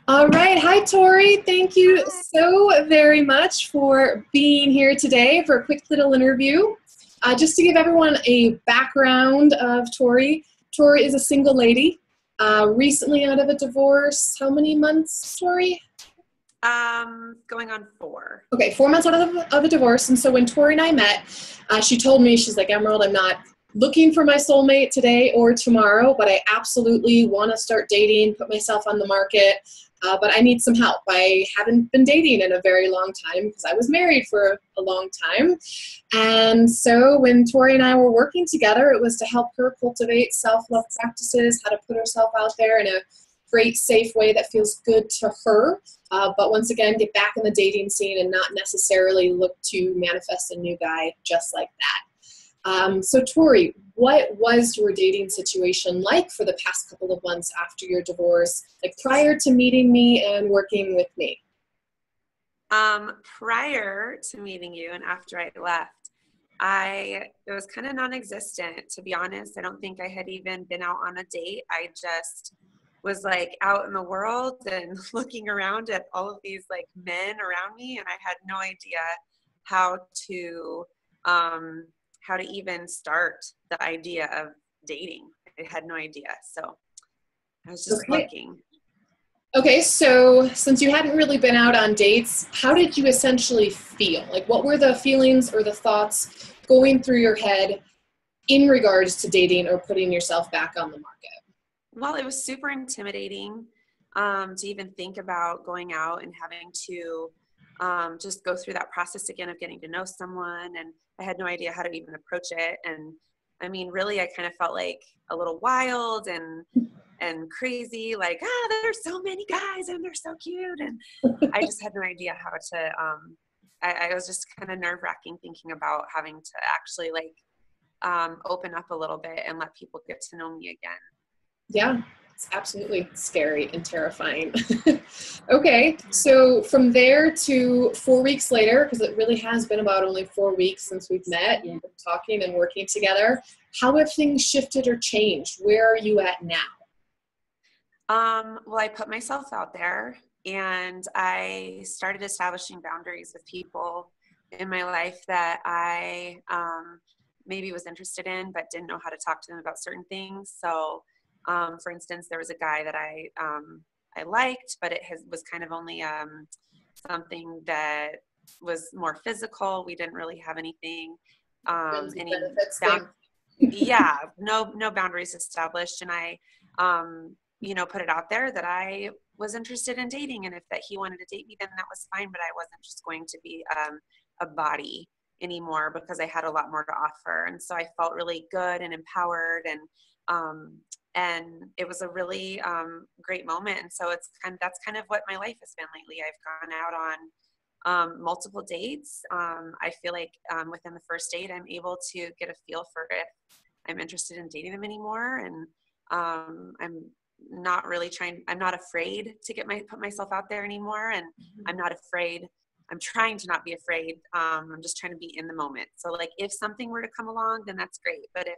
All right. Hi, Tori. Thank you Hi. so very much for being here today for a quick little interview. Just to give everyone a background of Tori, Tori is a single lady, recently out of a divorce. How many months, Tori? Going on 4. Okay, 4 months out of a divorce. And so when Tori and I met, she told me, she's like, Emerald, I'm not looking for my soulmate today or tomorrow, but I absolutely want to start dating, put myself on the market. But I need some help. I haven't been dating in a very long time because I was married for a long time. And so when Tori and I were working together, it was to help her cultivate self-love practices, how to put herself out there in a great, safe way that feels good to her. But once again, get back in the dating scene and not necessarily look to manifest a new guy just like that. So Tori, what was your dating situation like for the past couple of months after your divorce, like prior to meeting me and working with me? Prior to meeting you and after I left, it was kind of non-existent, to be honest. I don't think I had even been out on a date. I just was like out in the world and looking around at all of these like men around me, and I had no idea how to um how to even start the idea of dating. I had no idea. So I was just Okay. looking. Okay, so since you hadn't really been out on dates, how did you essentially feel? Like, what were the feelings or the thoughts going through your head in regards to dating or putting yourself back on the market? Well, it was super intimidating to even think about going out and having to just go through that process again of getting to know someone. And I had no idea how to even approach it. And I mean, really, I kind of felt like a little wild and crazy, like, there's so many guys and they're so cute. And I just had no idea how to, I was just kind of nerve wracking thinking about having to actually like open up a little bit and let people get to know me again. Yeah, it's absolutely scary and terrifying. Okay, so from there to 4 weeks later, because it really has been about only 4 weeks since we've met and been talking and working together, how have things shifted or changed? Where are you at now? Well, I put myself out there and I started establishing boundaries with people in my life that I maybe was interested in, but didn't know how to talk to them about certain things. So, for instance, there was a guy that I liked, but was kind of only something that was more physical. We didn't really have anything, Friends with any benefits bound, thing? yeah, no boundaries established. And I, put it out there that I was interested in dating, and if that he wanted to date me, then that was fine. But I wasn't just going to be a body anymore because I had a lot more to offer. And so I felt really good and empowered, um, and it was a really great moment. And so that's kind of what my life has been lately. I've gone out on multiple dates. I feel like within the first date, I'm able to get a feel for if I'm interested in dating them anymore. And I'm not afraid to put myself out there anymore. And I'm not afraid. I'm trying to not be afraid. I'm just trying to be in the moment. So like if something were to come along, then that's great. But if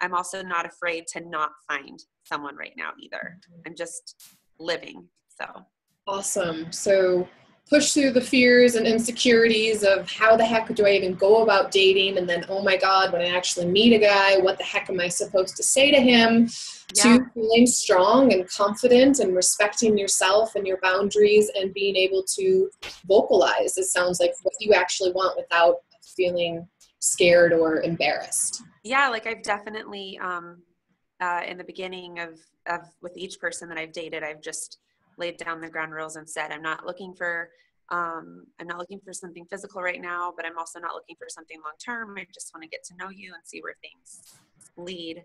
I'm also not afraid to not find someone right now either. I'm just living. So Awesome. So push through the fears and insecurities of how the heck do I even go about dating? And then, oh my God, when I actually meet a guy, what the heck am I supposed to say to him? To yeah. feeling strong and confident and respecting yourself and your boundaries and being able to vocalize, it sounds like, what you actually want without feeling scared or embarrassed. Yeah, like I've definitely in the beginning of with each person that I've dated, I've just laid down the ground rules and said I'm not looking for something physical right now, but I'm also not looking for something long term. I just want to get to know you and see where things lead.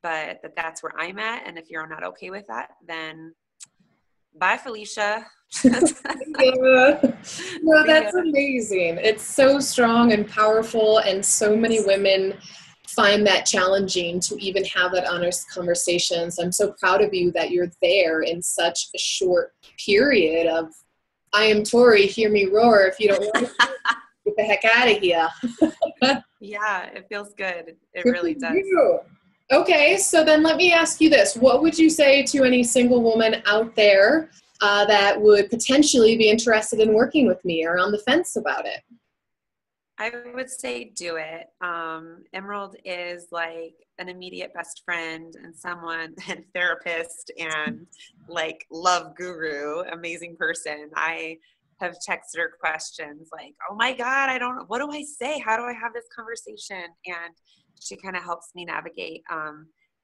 But that's where I'm at, and if you're not okay with that, then bye, Felicia. Yeah. No, See ya. that's amazing. It's so strong and powerful, and so many women find that challenging to even have that honest conversation. So I'm so proud of you that you're there in such a short period of, I am Tori, hear me roar. If you don't want to, get the heck out of here. Yeah, it feels good. It Good for really does. you. Okay, so then let me ask you this. What would you say to any single woman out there that would potentially be interested in working with me or on the fence about it? I would say do it. Emerald is like an immediate best friend and someone and therapist and like love guru, amazing person. I have texted her questions like, oh my God, I don't know. What do I say? How do I have this conversation? And she kind of helps me navigate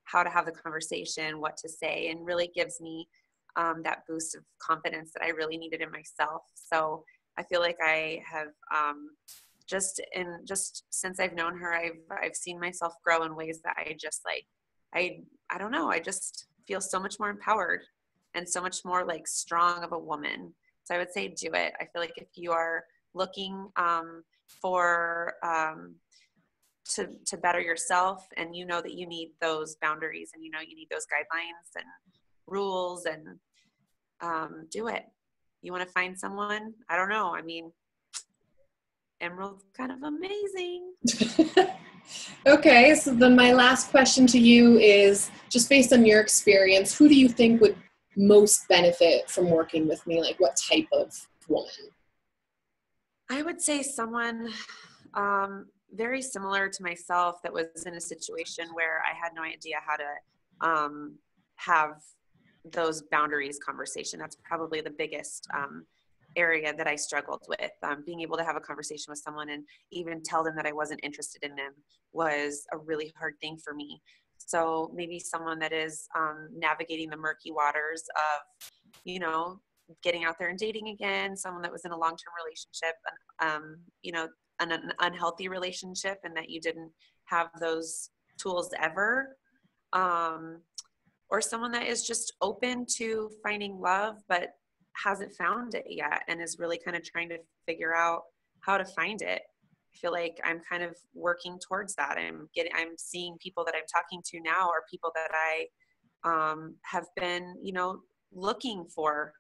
how to have the conversation, what to say, and really gives me that boost of confidence that I really needed in myself. So I feel like I have just since I've known her, I've seen myself grow in ways that I just like, I don't know. I just feel so much more empowered and so much more like strong of a woman. So I would say do it. I feel like if you are looking for to better yourself, and you know that you need those boundaries, and you know you need those guidelines and rules, and do it. You want to find someone? I don't know. I mean, Emerald's kind of amazing. Okay, so then my last question to you is, just based on your experience, who do you think would most benefit from working with me? Like, what type of woman? I would say someone very similar to myself that was in a situation where I had no idea how to have those boundaries conversation. That's probably the biggest area that I struggled with. Being able to have a conversation with someone and even tell them that I wasn't interested in them was a really hard thing for me. So maybe someone that is navigating the murky waters of, you know, getting out there and dating again, someone that was in a long-term relationship, you know, an unhealthy relationship, and that you didn't have those tools ever. Or someone that is just open to finding love, but hasn't found it yet and is really kind of trying to figure out how to find it. I feel like I'm kind of working towards that. I'm seeing people that I'm talking to now are people that I have been, you know, looking for.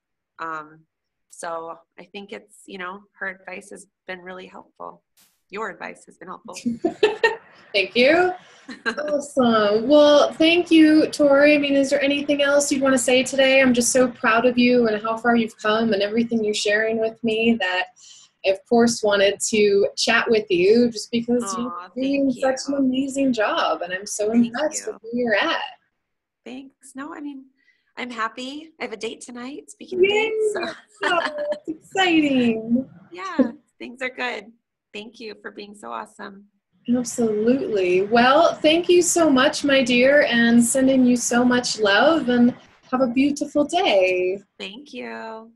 So I think it's, you know, her advice has been really helpful. Your advice has been helpful. Thank you. Awesome. Well, thank you, Tori. I mean, is there anything else you'd want to say today? I'm just so proud of you and how far you've come and everything you're sharing with me, that I, of course, wanted to chat with you just because you're doing such an amazing job, and I'm so impressed with where you're at. Thanks. No, I mean, I'm happy. I have a date tonight, speaking of dates. So. Oh, it's exciting. Yeah, things are good. Thank you for being so awesome. Absolutely. Well, thank you so much, my dear, and sending you so much love, and have a beautiful day. Thank you.